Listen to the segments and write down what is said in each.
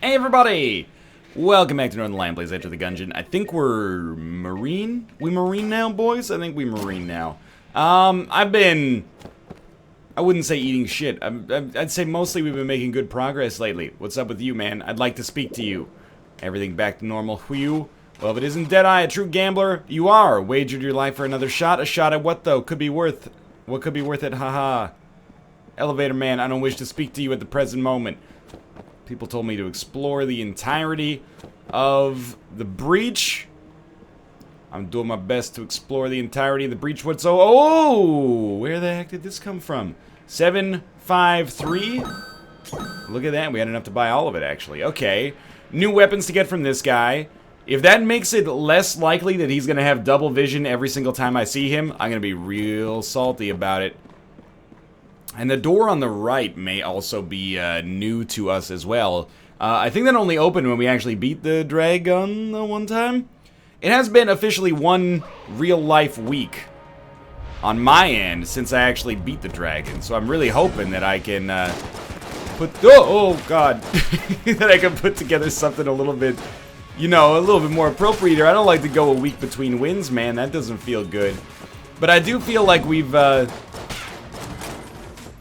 Hey everybody! Welcome back to Northernlion Plays After the Gungeon. I think we're Marine? We Marine now, boys? I think we Marine now. I wouldn't say eating shit. I'd say mostly we've been making good progress lately. What's up with you, man? I'd like to speak to you. Everything back to normal. Whew. Well, if it isn't Deadeye, a true gambler, you are. Wagered your life for another shot. A shot at what, though? What could be worth it? Haha. Elevator man, I don't wish to speak to you at the present moment. People told me to explore the entirety of the breach. I'm doing my best to explore the entirety of the breach. What's where the heck did this come from? 753? Look at that, we had enough to buy all of it, actually. Okay, new weapons to get from this guy. If that makes it less likely that he's gonna have double vision every single time I see him, I'm gonna be real salty about it. And the door on the right may also be new to us as well. I think that only opened when we actually beat the dragon the one time. It has been officially one real-life week on my end since I actually beat the dragon. So I'm really hoping that I can God, that I can put together something a little bit, you know, a little bit more appropriate here. I don't like to go a week between wins, man. That doesn't feel good. But I do feel like we've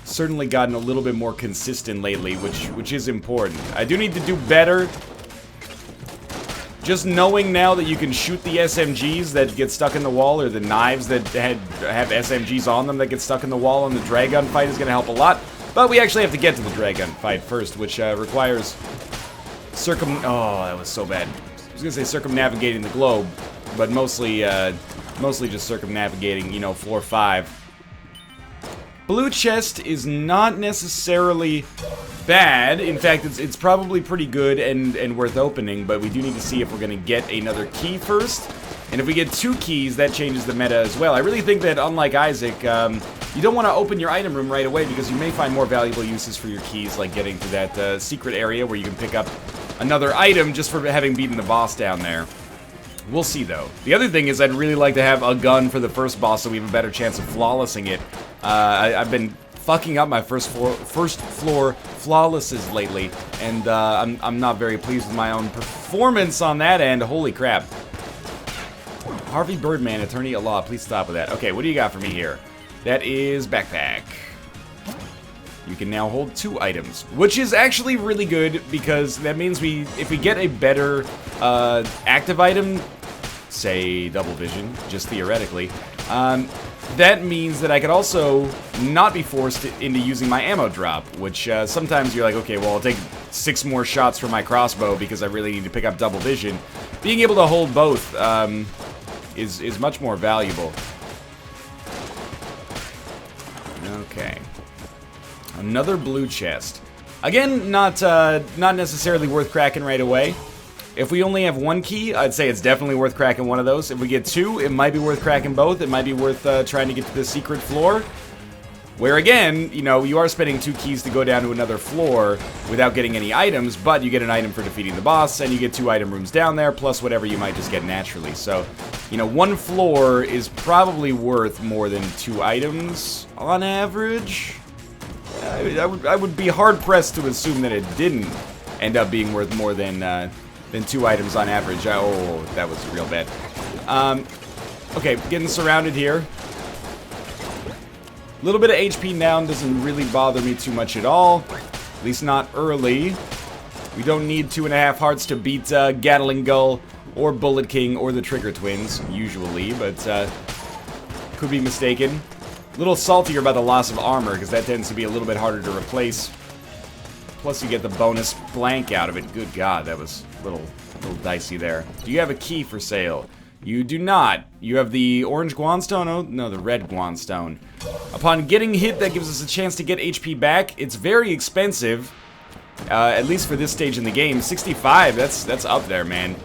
certainly gotten a little bit more consistent lately, which is important. I do need to do better. Just knowing now that you can shoot the SMGs that get stuck in the wall, or the knives that have SMGs on them that get stuck in the wall in the Dragon fight is going to help a lot. But we actually have to get to the Dragon fight first, which requires oh, that was so bad. I was going to say circumnavigating the globe, but mostly just circumnavigating, you know, floor 5. Blue chest is not necessarily bad. In fact, it's probably pretty good and worth opening, but we do need to see if we're going to get another key first. And if we get 2 keys, that changes the meta as well. I really think that, unlike Isaac, you don't want to open your item room right away because you may find more valuable uses for your keys, like getting to that secret area where you can pick up another item just for having beaten the boss down there. We'll see, though. The other thing is I'd really like to have a gun for the first boss so we have a better chance of flawlessing it. I've been fucking up my first floor flawlesses lately, and I'm not very pleased with my own performance on that end. Holy crap. Harvey Birdman, attorney at law, please stop with that. Okay, what do you got for me here? That is backpack. You can now hold 2 items, which is actually really good because that means if we get a better active item, say double vision, just theoretically, that means that I could also not be forced into using my ammo drop, which sometimes you're like, okay, well, I'll take 6 more shots from my crossbow because I really need to pick up double vision. Being able to hold both is much more valuable. Okay. Another blue chest. Again, not necessarily worth cracking right away. If we only have 1 key, I'd say it's definitely worth cracking one of those. If we get 2, it might be worth cracking both. It might be worth trying to get to the secret floor. Where again, you know, you are spending 2 keys to go down to another floor without getting any items, but you get an item for defeating the boss, and you get 2 item rooms down there, plus whatever you might just get naturally. So, you know, 1 floor is probably worth more than 2 items on average. I would be hard-pressed to assume that it didn't end up being worth more than 2 items on average. Oh, that was real bad. Okay, getting surrounded here. A little bit of HP down doesn't really bother me too much at all. At least not early. We don't need 2.5 hearts to beat Gatling Gull or Bullet King or the Trigger Twins, usually, but could be mistaken. A little saltier about the loss of armor, because that tends to be a little bit harder to replace. Plus you get the bonus blank out of it. Good God, that was a little dicey there. Do you have a key for sale? You do not. You have the orange Guanstone? Oh, no, the red Guanstone. Upon getting hit, that gives us a chance to get HP back. It's very expensive, at least for this stage in the game. 65, that's up there, man.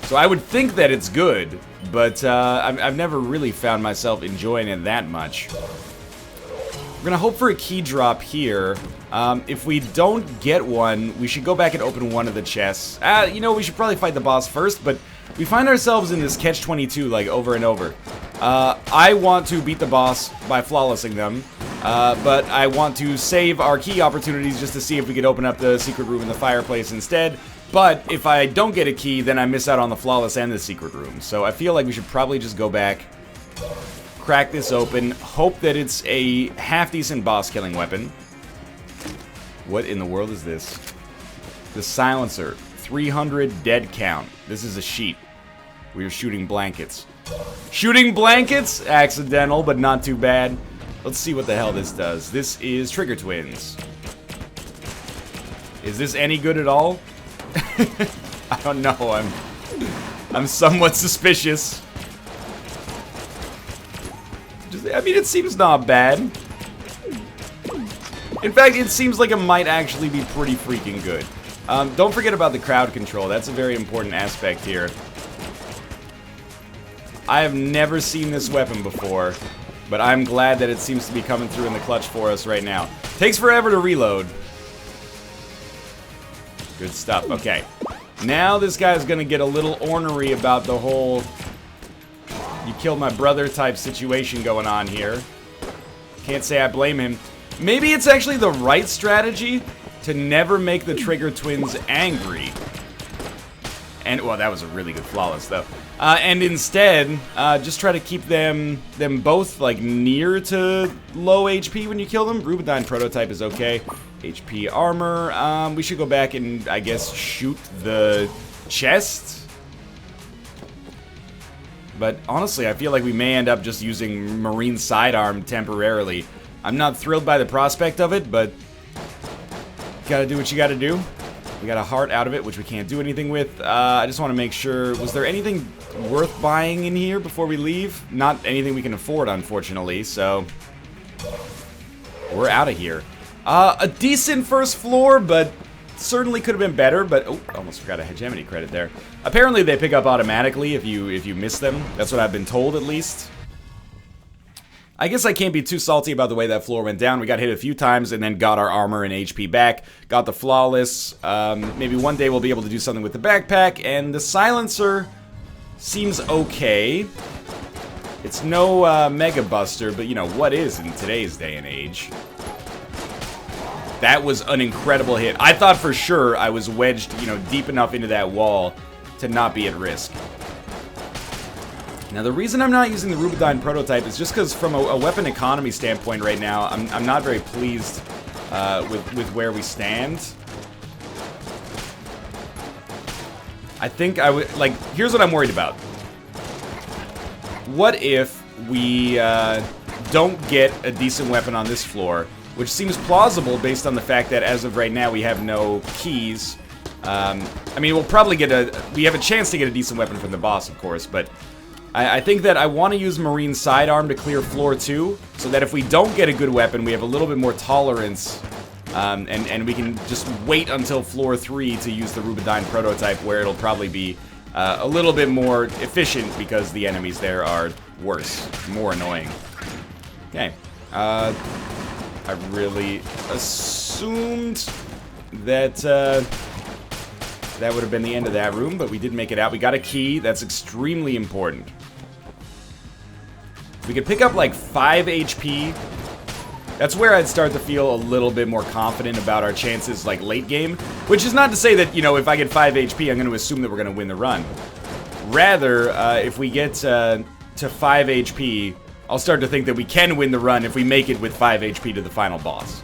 So I would think that it's good, but I've never really found myself enjoying it that much. We're gonna hope for a key drop here. If we don't get one, we should go back and open one of the chests. You know, we should probably fight the boss first, but we find ourselves in this catch-22, like, over and over. I want to beat the boss by flawlessing them. But I want to save our key opportunities just to see if we could open up the secret room in the fireplace instead. But if I don't get a key, then I miss out on the flawless and the secret room. So I feel like we should probably just go back, crack this open, hope that it's a half-decent boss-killing weapon. What in the world is this? The silencer. 300 dead count. This is a sheet. We are shooting blankets. Shooting blankets? Accidental, but not too bad. Let's see what the hell this does. This is Trigger Twins. Is this any good at all? I don't know. I'm somewhat suspicious. I mean, it seems not bad. In fact, it seems like it might actually be pretty freaking good. Don't forget about the crowd control. That's a very important aspect here. I have never seen this weapon before, but I'm glad that it seems to be coming through in the clutch for us right now. Takes forever to reload. Good stuff. Okay. Now this guy's gonna get a little ornery about the whole you killed my brother type situation going on here. Can't say I blame him. Maybe it's actually the right strategy to never make the Trigger Twins angry. And, well, that was a really good flawless, though. And instead, just try to keep them both, like, near to low HP when you kill them. Rubidyne prototype is okay. HP armor. We should go back and, I guess, shoot the chest. But honestly, I feel like we may end up just using Marine Sidearm temporarily. I'm not thrilled by the prospect of it, but gotta do what you gotta do. We got a heart out of it, which we can't do anything with. I just want to make sure, was there anything worth buying in here before we leave? Not anything we can afford, unfortunately, so we're out of here. A decent first floor, but certainly could have been better, but oh, almost forgot a hegemony credit there. Apparently they pick up automatically if you miss them. That's what I've been told, at least. I guess I can't be too salty about the way that floor went down. We got hit a few times and then got our armor and HP back. Got the flawless. Maybe one day we'll be able to do something with the backpack. And the silencer seems okay. It's no Mega Buster, but you know, what is in today's day and age? That was an incredible hit. I thought for sure I was wedged, you know, deep enough into that wall to not be at risk. Now, the reason I'm not using the Rubidyne prototype is just because from a weapon economy standpoint right now, I'm not very pleased with where we stand. I think I would, like, here's what I'm worried about. What if we don't get a decent weapon on this floor, which seems plausible based on the fact that as of right now we have no keys. I mean, we'll probably we have a chance to get a decent weapon from the boss, of course, but I think that I want to use Marine Sidearm to clear floor 2, so that if we don't get a good weapon, we have a little bit more tolerance, and we can just wait until floor 3 to use the Rubidyne prototype, where it'll probably be a little bit more efficient because the enemies there are worse, more annoying. Okay, I really assumed that that would have been the end of that room, but we did make it out. We got a key. That's extremely important. If we could pick up like 5 HP, that's where I'd start to feel a little bit more confident about our chances like late game. Which is not to say that, you know, if I get 5 HP, I'm going to assume that we're going to win the run. Rather, if we get to 5 HP, I'll start to think that we can win the run if we make it with 5 HP to the final boss.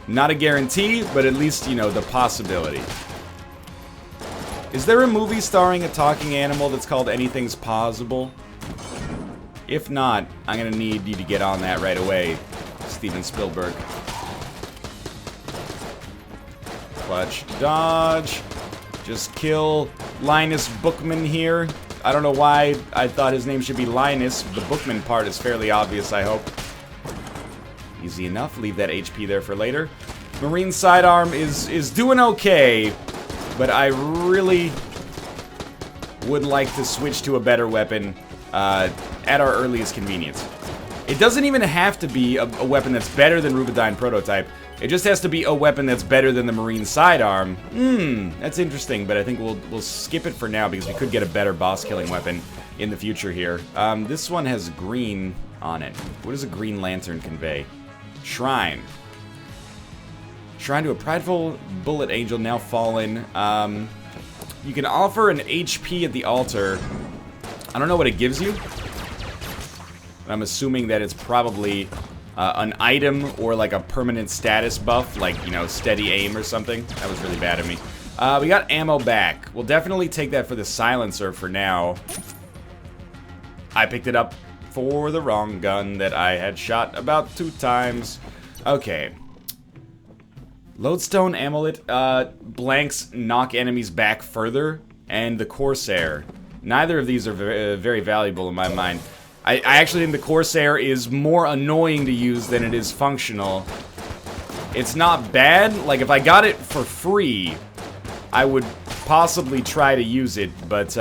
Not a guarantee, but at least, you know, the possibility. Is there a movie starring a talking animal that's called Anything's Possible? If not, I'm gonna need you to get on that right away, Steven Spielberg. Clutch dodge. Just kill Linus Bookman here. I don't know why I thought his name should be Linus. The Bookman part is fairly obvious, I hope. Easy enough. Leave that HP there for later. Marine Sidearm is doing okay, but I really would like to switch to a better weapon at our earliest convenience. It doesn't even have to be a weapon that's better than Rubidyne prototype. It just has to be a weapon that's better than the Marine Sidearm. That's interesting, but I think we'll skip it for now because we could get a better boss-killing weapon in the future here. This one has green on it. What does a green lantern convey? Shrine. Shrine to a prideful bullet angel now fallen. You can offer an HP at the altar. I don't know what it gives you. I'm assuming that it's probably an item or like a permanent status buff, like, you know, steady aim or something. That was really bad of me. We got ammo back. We'll definitely take that for the silencer for now. I picked it up for the wrong gun that I had shot about 2 times. Okay. Lodestone amulet. Blanks knock enemies back further. And the Corsair. Neither of these are very valuable in my mind. I actually think the Corsair is more annoying to use than it is functional. It's not bad. Like, if I got it for free, I would possibly try to use it. But,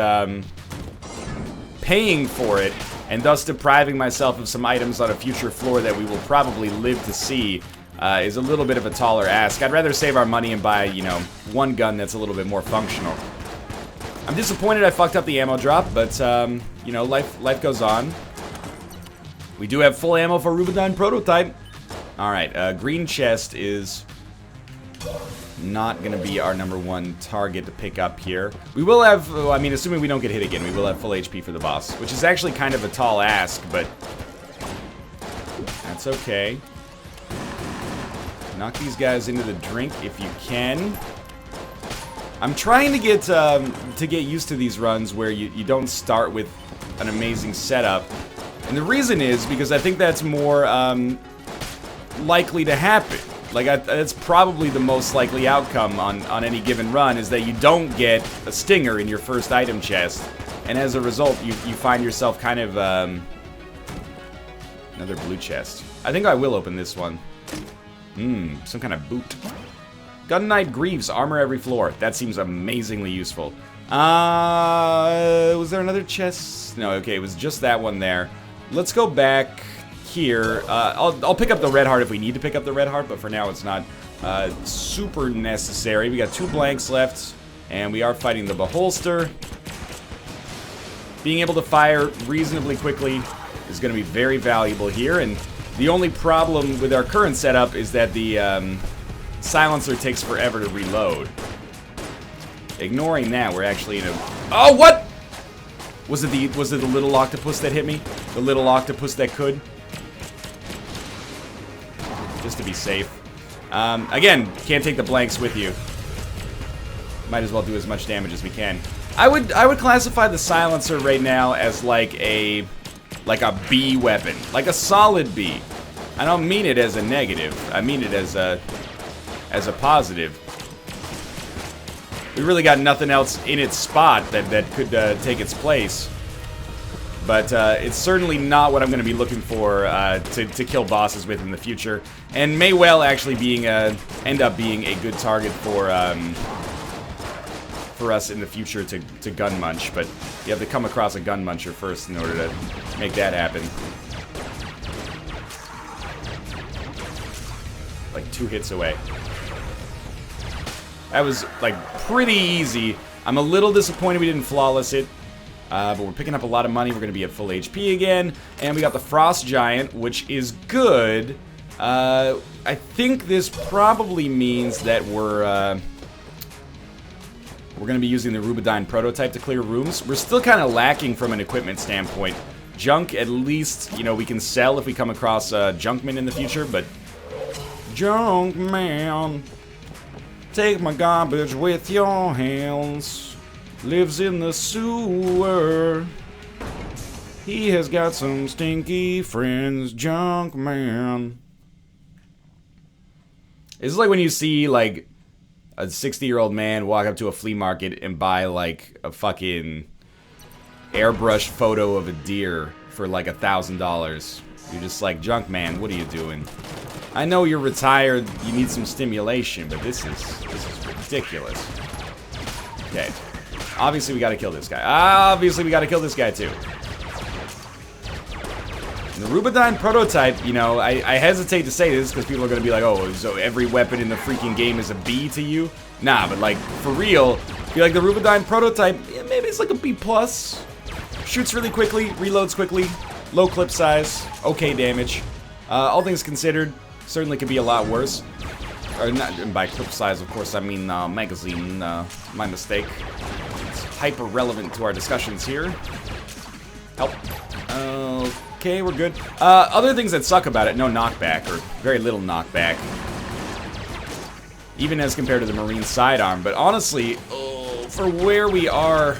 paying for it, and thus depriving myself of some items on a future floor that we will probably live to see, is a little bit of a taller ask. I'd rather save our money and buy, you know, one gun that's a little bit more functional. I'm disappointed I fucked up the ammo drop, but, you know, life goes on. We do have full ammo for Rubidyne Prototype. Alright, green chest is not gonna be our #1 target to pick up here. We will have, I mean, assuming we don't get hit again, we will have full HP for the boss, which is actually kind of a tall ask, but that's okay. Knock these guys into the drink if you can. I'm trying to get used to these runs where you don't start with an amazing setup. And the reason is because I think that's more likely to happen. Like, that's probably the most likely outcome on any given run, is that you don't get a stinger in your first item chest. And as a result, you find yourself kind of, another blue chest. I think I will open this one. Some kind of boot. Gun Knight Greaves, armor every floor. That seems amazingly useful. Was there another chest? No, okay, it was just that one there. Let's go back here. I'll pick up the red heart if we need to pick up the red heart, but for now it's not super necessary. We got 2 blanks left, and we are fighting the Beholster. Being able to fire reasonably quickly is going to be very valuable here, and the only problem with our current setup is that the silencer takes forever to reload. Ignoring that, we're actually in a... Oh, what?! Was it the little octopus that hit me? The little octopus that could? Just to be safe. Again, can't take the blanks with you. Might as well do as much damage as we can. I would classify the silencer right now as like a B weapon, like a solid B. I don't mean it as a negative. I mean it as a positive. We really got nothing else in its spot that could take its place. But it's certainly not what I'm going to be looking for to kill bosses with in the future. And may well actually end up being a good target for us in the future to gun munch. But you have to come across a gun muncher first in order to make that happen. Like 2 hits away. That was, like, pretty easy. I'm a little disappointed we didn't flawless it. But we're picking up a lot of money. We're going to be at full HP again. And we got the Frost Giant, which is good. I think this probably means that we're going to be using the Rubidyne Prototype to clear rooms. We're still kind of lacking from an equipment standpoint. Junk, at least, you know, we can sell if we come across Junkman in the future, but... Junkman... Take my garbage with your hands. Lives in the sewer. He has got some stinky friends. Junkman. It's like when you see, like, a 60-year-old man walk up to a flea market and buy, like, a fucking airbrush photo of a deer for, like, $1,000. You're just like, Junkman, what are you doing? I know you're retired, you need some stimulation, but this is ridiculous. Okay. Obviously we gotta kill this guy. Obviously we gotta kill this guy too. And the Rubidyne Prototype, you know, I hesitate to say this because people are gonna be like, oh, so every weapon in the freaking game is a B to you? Nah, but like, for real, be like the Rubidyne Prototype, yeah, maybe it's like a B+. Shoots really quickly, reloads quickly. Low clip size, okay damage. All things considered, certainly could be a lot worse. Or not, and by clip size, of course, I mean magazine. My mistake. It's hyper relevant to our discussions here. Help. Okay, we're good. Other things that suck about it, no knockback, or very little knockback. Even as compared to the Marine sidearm. But honestly, for where we are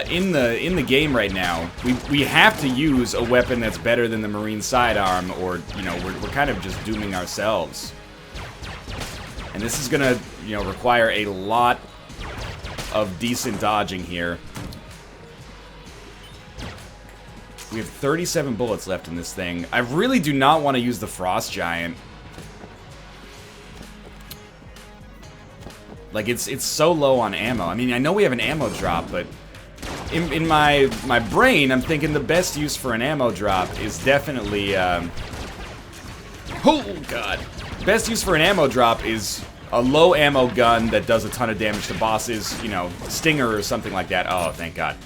in the game right now, we have to use a weapon that's better than the Marine sidearm, or you know, we're kind of just dooming ourselves. And this is gonna, you know, require a lot of decent dodging here. We have 37 bullets left in this thing. I really do not want to use the Frost Giant. Like, it's so low on ammo. I mean, I know we have an ammo drop, but in my brain, I'm thinking the best use for an ammo drop is definitely, oh, God. Best use for an ammo drop is a low ammo gun that does a ton of damage to bosses, you know, Stinger or something like that. Oh, thank God.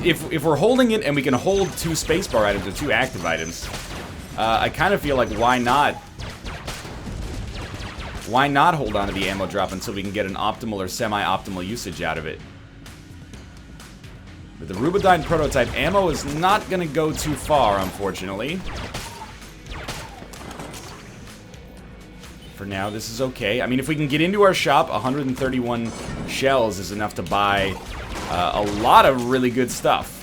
If we're holding it and we can hold 2 spacebar items or 2 active items, I kind of feel like why not hold on to the ammo drop until we can get an optimal or semi-optimal usage out of it. With the Rubidyne prototype, ammo is not going to go too far, unfortunately. For now, this is okay. I mean, if we can get into our shop, 131 shells is enough to buy a lot of really good stuff.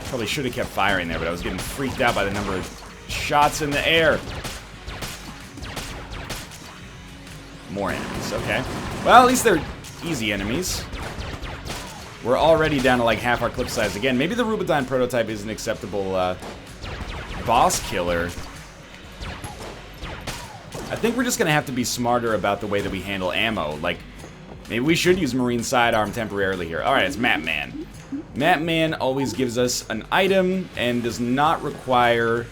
Probably should have kept firing there, but I was getting freaked out by the number of shots in the air. More enemies, okay. Well, at least they're easy enemies. We're already down to like half our clip size again. Maybe the Rubidyne prototype is an acceptable boss killer. I think we're just gonna have to be smarter about the way that we handle ammo. Like, maybe we should use Marine sidearm temporarily here. Alright, it's Map Man. Map Man always gives us an item and does not require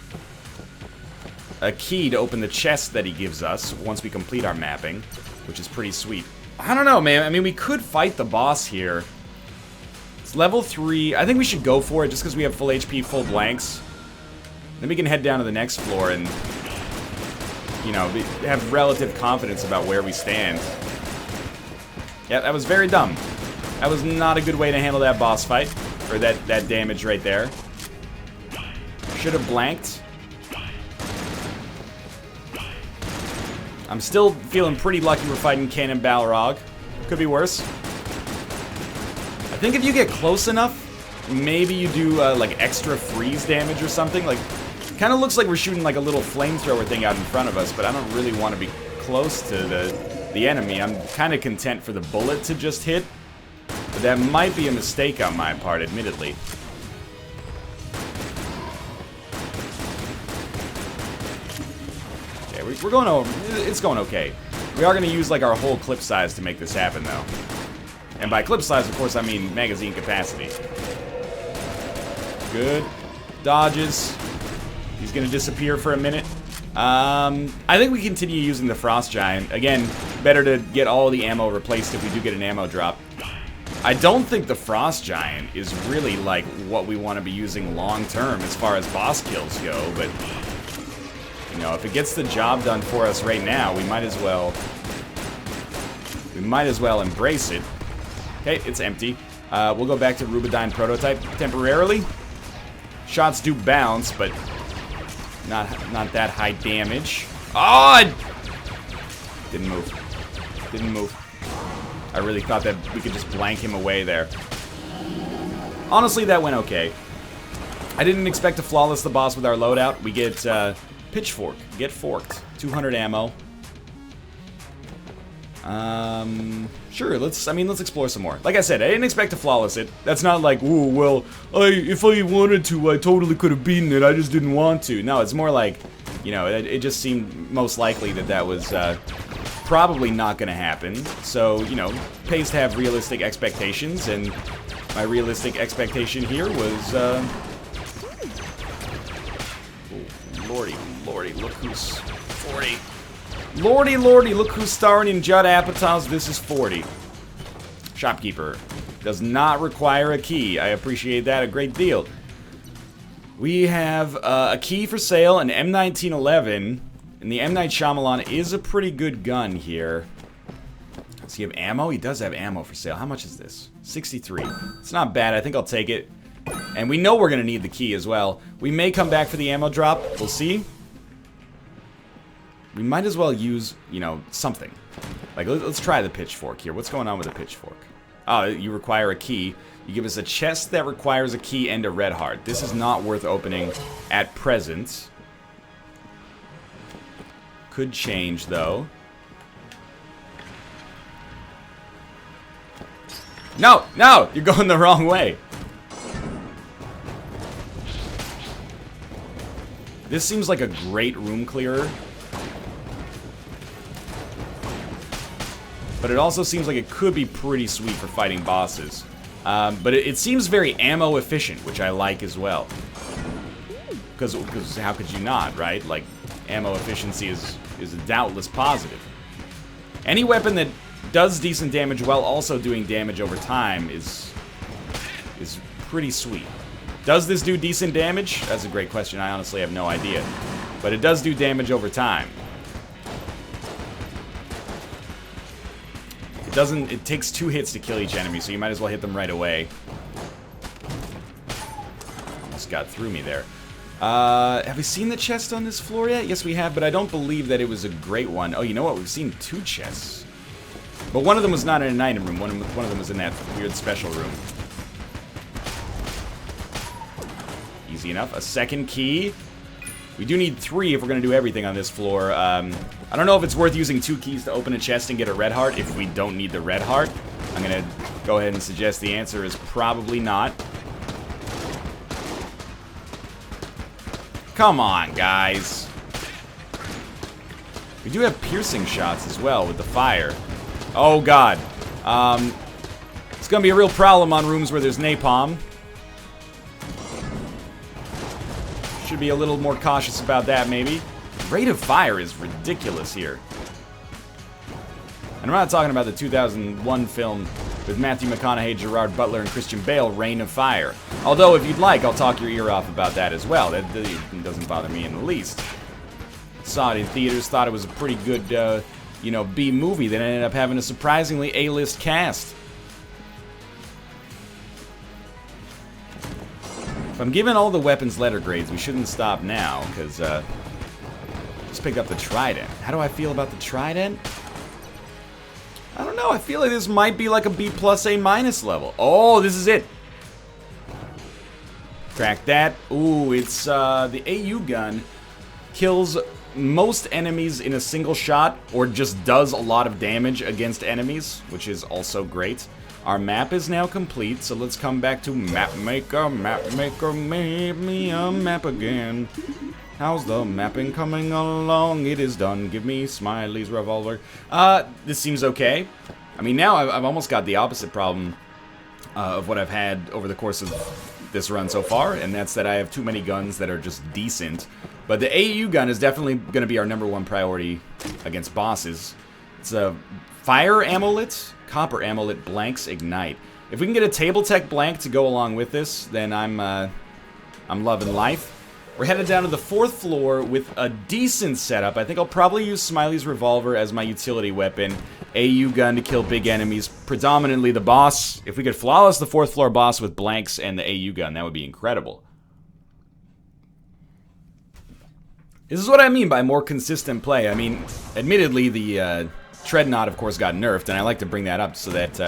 a key to open the chest that he gives us once we complete our mapping, which is pretty sweet. I don't know, man. I mean, we could fight the boss here. It's level 3. I think we should go for it just because we have full HP, full blanks. Then we can head down to the next floor and, you know, have relative confidence about where we stand. Yeah, that was very dumb. That was not a good way to handle that boss fight, or that damage right there. Should have blanked. I'm still feeling pretty lucky we're fighting Cannonbalrog. Could be worse. I think if you get close enough, maybe you do like extra freeze damage or something. Like, kind of looks like we're shooting like a little flamethrower thing out in front of us, but I don't really want to be close to the enemy. I'm kind of content for the bullet to just hit, but that might be a mistake on my part, admittedly. We're going over. It's going okay. We are going to use like our whole clip size to make this happen, though. And by clip size, of course, I mean magazine capacity. Good. Dodges. He's going to disappear for a minute. I think we continue using the Frost Giant. Again, better to get all the ammo replaced if we do get an ammo drop. I don't think the Frost Giant is really like what we want to be using long term as far as boss kills go, but you know, if it gets the job done for us right now, we might as well embrace it. Okay, it's empty. We'll go back to Rubidyne prototype temporarily. Shots do bounce, but not that high damage. Oh! Didn't move. Didn't move. I really thought that we could just blank him away there. Honestly, that went okay. I didn't expect to flawless the boss with our loadout. We get Pitchfork. Get forked. 200 ammo. Sure, let's explore some more. Like I said, I didn't expect to flawless it. That's not like, ooh, well, if I wanted to, I totally could have beaten it, I just didn't want to. No, it's more like, you know, it just seemed most likely that was, probably not gonna happen. So, you know, pays to have realistic expectations, and my realistic expectation here was, Lordy, look who's 40. Lordy, look who's starring in Judd Apatow's This Is 40. Shopkeeper. Does not require a key. I appreciate that a great deal. We have a key for sale, an M1911. And the M. Night Shyamalan is a pretty good gun here. Does he have ammo? He does have ammo for sale. How much is this? 63. It's not bad. I think I'll take it. And we know we're going to need the key as well. We may come back for the ammo drop. We'll see. We might as well use, you know, something. Like, let's try the pitchfork here. What's going on with the pitchfork? Oh, you require a key. You give us a chest that requires a key and a red heart. This is not worth opening at present. Could change, though. No! No! You're going the wrong way. This seems like a great room clearer. But it also seems like it could be pretty sweet for fighting bosses. But it seems very ammo efficient, which I like as well. Because how could you not, right? Like, ammo efficiency is a doubtless positive. Any weapon that does decent damage while also doing damage over time is pretty sweet. Does this do decent damage? That's a great question. I honestly have no idea. But it does do damage over time. It takes 2 hits to kill each enemy, so you might as well hit them right away. Almost got through me there. Have we seen the chest on this floor yet? Yes, we have, but I don't believe that it was a great one. Oh, you know what? We've seen 2 chests. But one of them was not in an item room. One of them was in that weird special room. Easy enough. A second key. We do need 3 if we're going to do everything on this floor. I don't know if it's worth using 2 keys to open a chest and get a red heart if we don't need the red heart. I'm going to go ahead and suggest the answer is probably not. Come on, guys. We do have piercing shots as well with the fire. Oh, God. It's going to be a real problem on rooms where there's napalm. Should be a little more cautious about that, maybe. Rate of fire is ridiculous here. And I'm not talking about the 2001 film with Matthew McConaughey, Gerard Butler, and Christian Bale, Reign of Fire. Although, if you'd like, I'll talk your ear off about that as well. That doesn't bother me in the least. Saw it in theaters, thought it was a pretty good, you know, B movie that ended up having a surprisingly A-list cast. If I'm giving all the weapons letter grades, we shouldn't stop now, because, just picked up the trident. How do I feel about the trident? I don't know, I feel like this might be like a B+, A- level. Oh, this is it! Crack that. Ooh, it's, the AU gun kills most enemies in a single shot, or just does a lot of damage against enemies, which is also great. Our map is now complete, so let's come back to Map Maker, make me a map again. How's the mapping coming along? It is done. Give me Smiley's revolver. This seems okay. I mean, now I've almost got the opposite problem of what I've had over the course of this run so far, and that's that I have too many guns that are just decent. But the AU gun is definitely going to be our #1 priority against bosses. It's a fire amulet, copper amulet, blanks, ignite. If we can get a table tech blank to go along with this, then I'm loving life. We're headed down to the 4th floor with a decent setup. I think I'll probably use Smiley's revolver as my utility weapon. AU gun to kill big enemies, predominantly the boss. If we could flawless the 4th floor boss with blanks and the AU gun, that would be incredible. This is what I mean by more consistent play. I mean, admittedly, the Treadnought, of course, got nerfed, and I like to bring that up so that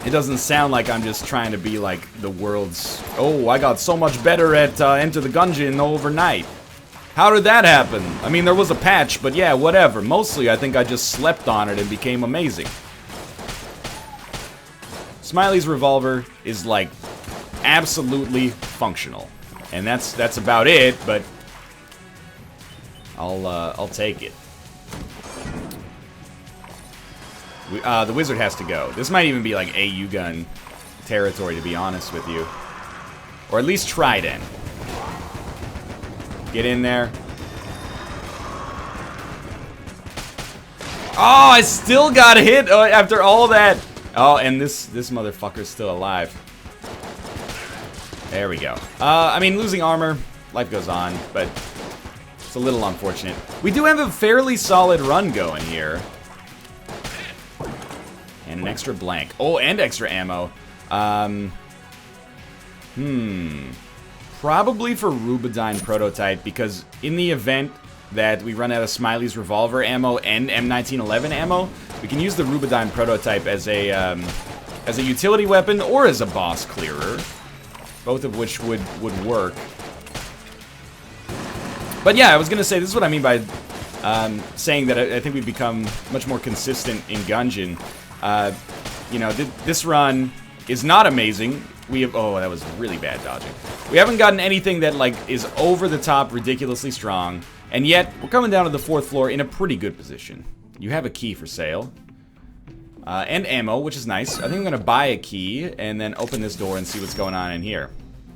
it doesn't sound like I'm just trying to be like the world's... Oh, I got so much better at Enter the Gungeon overnight. How did that happen? I mean, there was a patch, but yeah, whatever. Mostly, I think I just slept on it and became amazing. Smiley's revolver is, like, absolutely functional. And that's about it, but I'll take it. The wizard has to go. This might even be like AU gun territory, to be honest with you. Or at least trident. Get in there. Oh, I still got hit after all that. Oh, and this motherfucker's still alive. There we go. I mean, losing armor, life goes on, but it's a little unfortunate. We do have a fairly solid run going here. And an extra blank. Oh, and extra ammo. Probably for Rubidyne Prototype, because in the event that we run out of Smiley's revolver ammo and M1911 ammo, we can use the Rubidyne Prototype as a utility weapon or as a boss clearer, both of which would work. But yeah, I was gonna say, this is what I mean by saying that I think we've become much more consistent in Gungeon. You know, this run is not amazing. We have, oh, that was really bad dodging. We haven't gotten anything that, like, is over the top ridiculously strong, and yet we're coming down to the 4th floor in a pretty good position. You have a key for sale. And ammo, which is nice. I think I'm gonna buy a key and then open this door and see what's going on in here.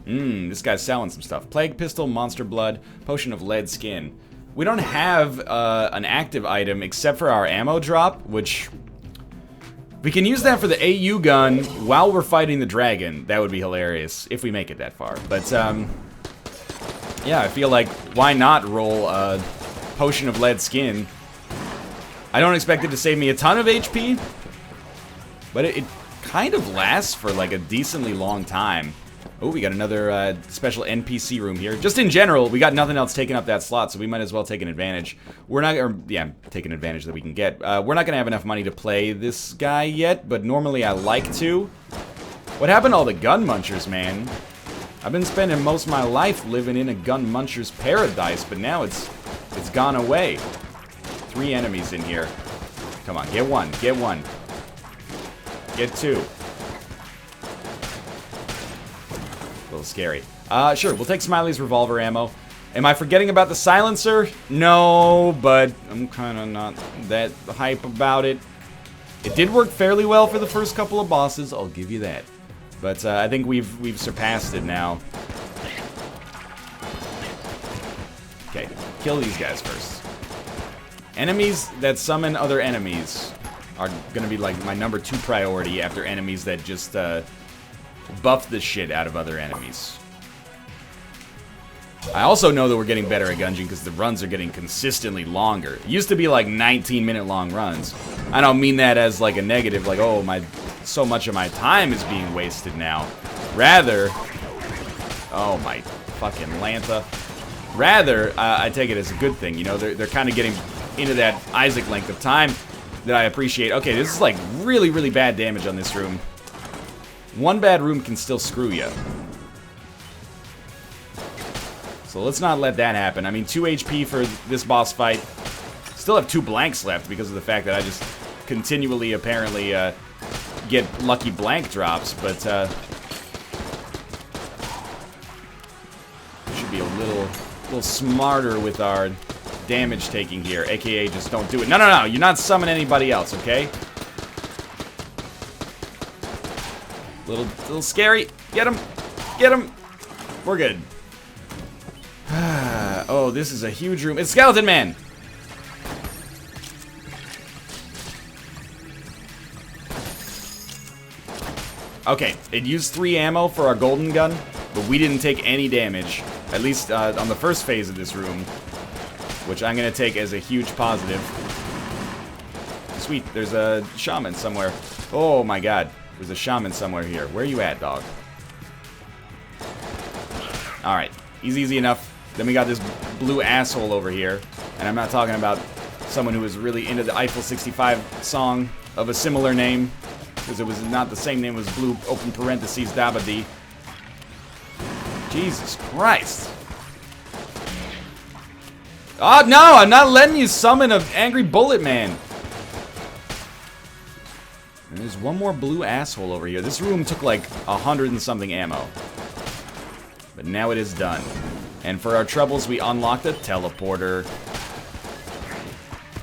This guy's selling some stuff. Plague Pistol, Monster Blood, Potion of Lead Skin. We don't have an active item except for our ammo drop, which we can use that for the AU gun while we're fighting the dragon. That would be hilarious if we make it that far. But yeah, I feel like why not roll a Potion of Lead Skin? I don't expect it to save me a ton of HP, but it kind of lasts for like a decently long time. Oh, we got another special NPC room here. Just in general, we got nothing else taking up that slot, so we might as well take an advantage. We're not, or yeah, take an advantage that we can get. We're not gonna have enough money to play this guy yet, but normally I like to. What happened to all the gun munchers, man? I've been spending most of my life living in a gun muncher's paradise, but now it's gone away. 3 enemies in here. Come on, get one, get one. Get 2. A little scary. Sure, we'll take Smiley's revolver ammo. Am I forgetting about the silencer? No, but I'm kind of not that hype about it. It did work fairly well for the first couple of bosses, I'll give you that. But I think we've surpassed it now. Okay, kill these guys first. Enemies that summon other enemies are gonna be like my number 2 priority after enemies that just buff the shit out of other enemies. I also know that we're getting better at Gungeon because the runs are getting consistently longer. It used to be like 19-minute long runs. I don't mean that as like a negative, like, oh, so much of my time is being wasted now. Rather, oh my fucking Lantha. Rather, I take it as a good thing. You know, they're kind of getting into that Isaac length of time that I appreciate. Okay, this is like really, really bad damage on this room. One bad room can still screw you. So let's not let that happen. I mean, 2 HP for this boss fight. Still have 2 blanks left because of the fact that I just continually, apparently, get lucky blank drops, but, should be a little smarter with our damage taking here, aka just don't do it. No, no, no, you're not summoning anybody else, okay? Little scary. Get him. Get him. We're good. Oh, this is a huge room. It's Skeleton Man. Okay, it used 3 ammo for our golden gun, but we didn't take any damage, at least on the first phase of this room, which I'm going to take as a huge positive. Sweet, there's a shaman somewhere. Oh my god, there's a shaman somewhere here. Where are you at, dog? Alright, he's easy enough. Then we got this blue asshole over here, and I'm not talking about someone who was really into the Eiffel 65 song of a similar name, because it was not the same name as Blue, open parentheses, Dabadi. Jesus Christ. Oh, no, I'm not letting you summon an angry bullet man. And there's one more blue asshole over here. This room took like 100 and something ammo. But now it is done. And for our troubles, we unlocked a teleporter.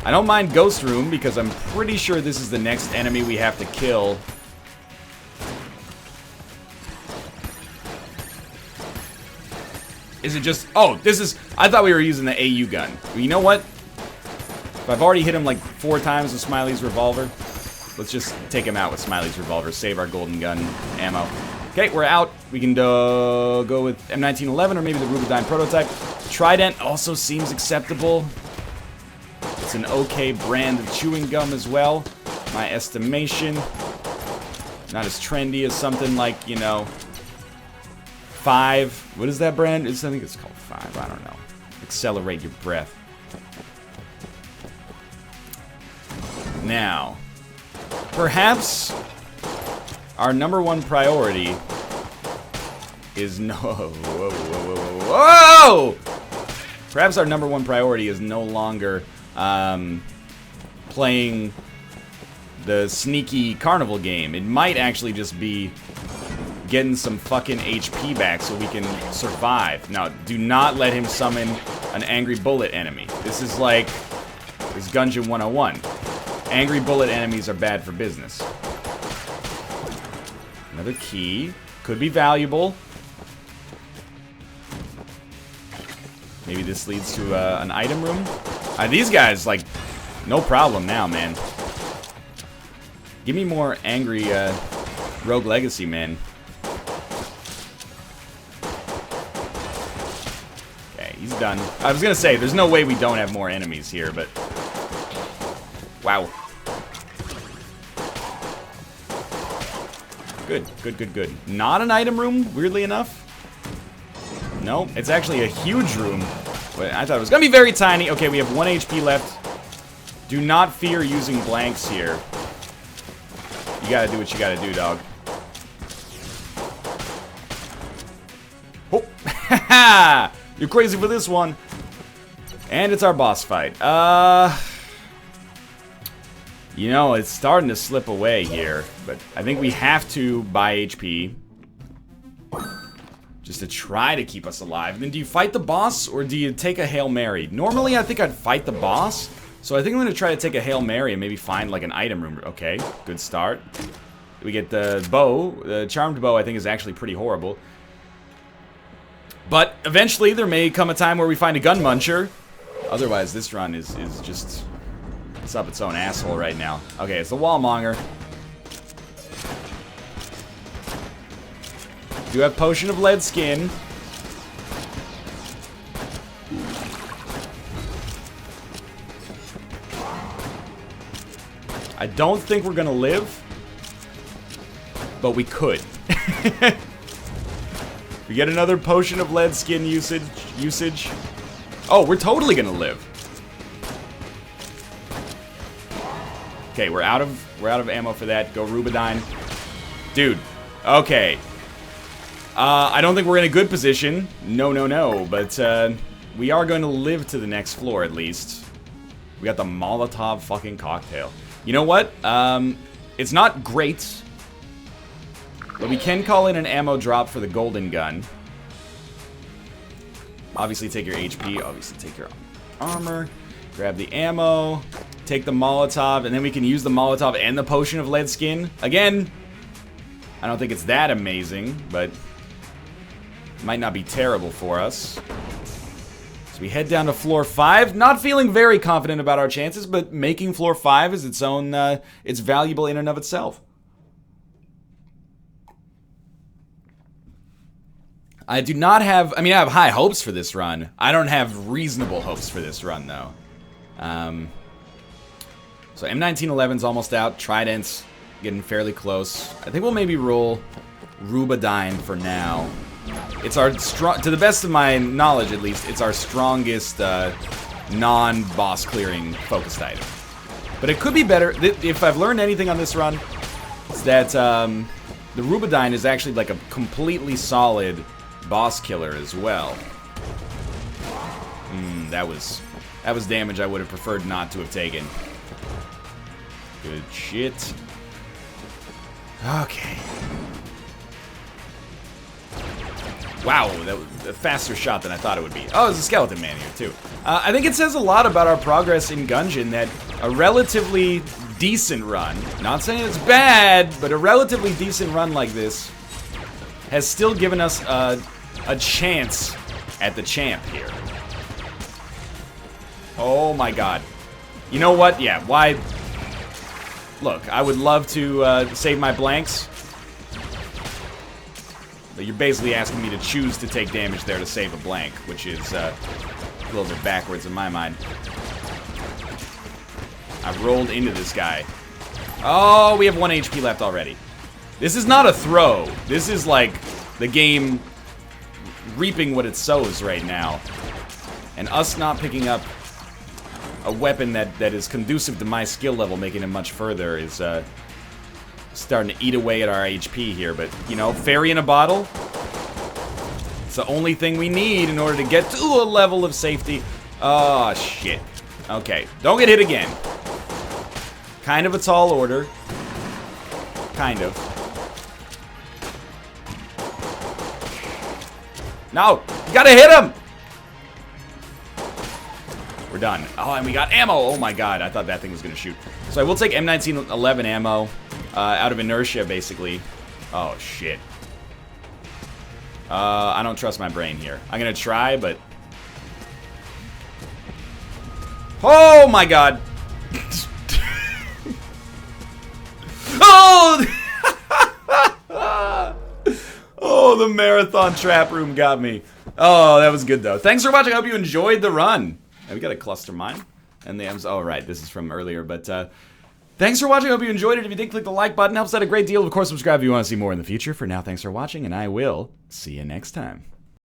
I don't mind Ghost Room because I'm pretty sure this is the next enemy we have to kill. Is it just... Oh, this is... I thought we were using the AU gun. Well, you know what? If I've already hit him like 4 times with Smiley's revolver, Let's just take him out with Smiley's revolver. Save our golden gun ammo. Okay, we're out. We can go with M1911 or maybe the Rubidyne prototype. Trident also seems acceptable. It's an okay brand of chewing gum as well. My estimation. Not as trendy as something like, you know, 5. What is that brand? I think it's called 5. I don't know. Accelerate your breath. Now, perhaps our #1 priority is Whoa! Perhaps our #1 priority is no longer playing the sneaky carnival game. It might actually just be getting some fucking HP back so we can survive. Now, do not let him summon an angry bullet enemy. This is like, this is Gungeon 101. Angry bullet enemies are bad for business. Another key. Could be valuable. Maybe this leads to an item room. These guys, like, no problem now, man. Give me more angry Rogue Legacy, man. Okay, he's done. I was gonna say, there's no way we don't have more enemies here, but... Wow. Good, good, good, good. Not an item room, weirdly enough. No, it's actually a huge room. But I thought it was gonna be very tiny. Okay, we have 1 HP left. Do not fear using blanks here. You gotta do what you gotta do, dog. Oh, haha! You're crazy for this one. And it's our boss fight. You know, it's starting to slip away here, but I think we have to buy HP. Just to try to keep us alive. And then do you fight the boss, or do you take a Hail Mary? Normally, I think I'd fight the boss, so I think I'm gonna try to take a Hail Mary and maybe find, like, an item room. Okay, good start. We get the bow. The charmed bow, I think, is actually pretty horrible. But eventually, there may come a time where we find a gun muncher. Otherwise, this run is just... It's up its own asshole right now. Okay, it's the Wallmonger. Do have Potion of Lead Skin. I don't think we're gonna live, but we could. We get another Potion of Lead Skin usage. Oh, we're totally gonna live. Okay, we're out of ammo for that. Go Rubidyne. Dude, okay. I don't think we're in a good position. No, but we are going to live to the next floor at least. We got the Molotov fucking cocktail. You know what? It's not great, but we can call in an ammo drop for the golden gun. Obviously take your HP, obviously take your armor. Grab the ammo, take the Molotov, and then we can use the Molotov and the Potion of Lead Skin. Again, I don't think it's that amazing, but it might not be terrible for us. So we head down to floor 5. Not feeling very confident about our chances, but making floor 5 is its own, it's valuable in and of itself. I do not have, I mean, I have high hopes for this run. I don't have reasonable hopes for this run, though. So M1911's almost out. Trident's getting fairly close. I think we'll maybe roll Rubidyne for now. It's our to the best of my knowledge, at least, it's our strongest non-boss clearing focused item. But it could be better. If I've learned anything on this run, it's that the Rubidyne is actually like a completely solid boss killer as well. That was damage I would have preferred not to have taken. Good shit. Okay. Wow, that was a faster shot than I thought it would be. Oh, there's a skeleton man here, too. I think it says a lot about our progress in Gungeon that a relatively decent run, not saying it's bad, but a relatively decent run like this has still given us a chance at the champ here. Oh my god. You know what? Yeah, why Look, I would love to save my blanks. But you're basically asking me to choose to take damage there to save a blank, which is a little bit backwards in my mind. I rolled into this guy. Oh, we have 1 HP left already. This is not a throw. This is like the game reaping what it sows right now. And us not picking up a weapon that is conducive to my skill level, making it much further, is starting to eat away at our HP here. But, you know, fairy in a bottle. It's the only thing we need in order to get to a level of safety. Oh, shit. Okay, don't get hit again. Kind of a tall order. Kind of. No! You gotta hit him! We're done. Oh, and we got ammo! Oh my god, I thought that thing was gonna shoot. So I will take M1911 ammo out of inertia, basically. Oh, shit. I don't trust my brain here. I'm gonna try, but... Oh my god! Oh! Oh, the marathon trap room got me. Oh, that was good, though. Thanks for watching. I hope you enjoyed the run. And we got a cluster mine. And the M's... Oh, right. This is from earlier. But thanks for watching. I hope you enjoyed it. If you did, click the like button. Helps out a great deal. Of course, subscribe if you want to see more in the future. For now, thanks for watching. And I will see you next time.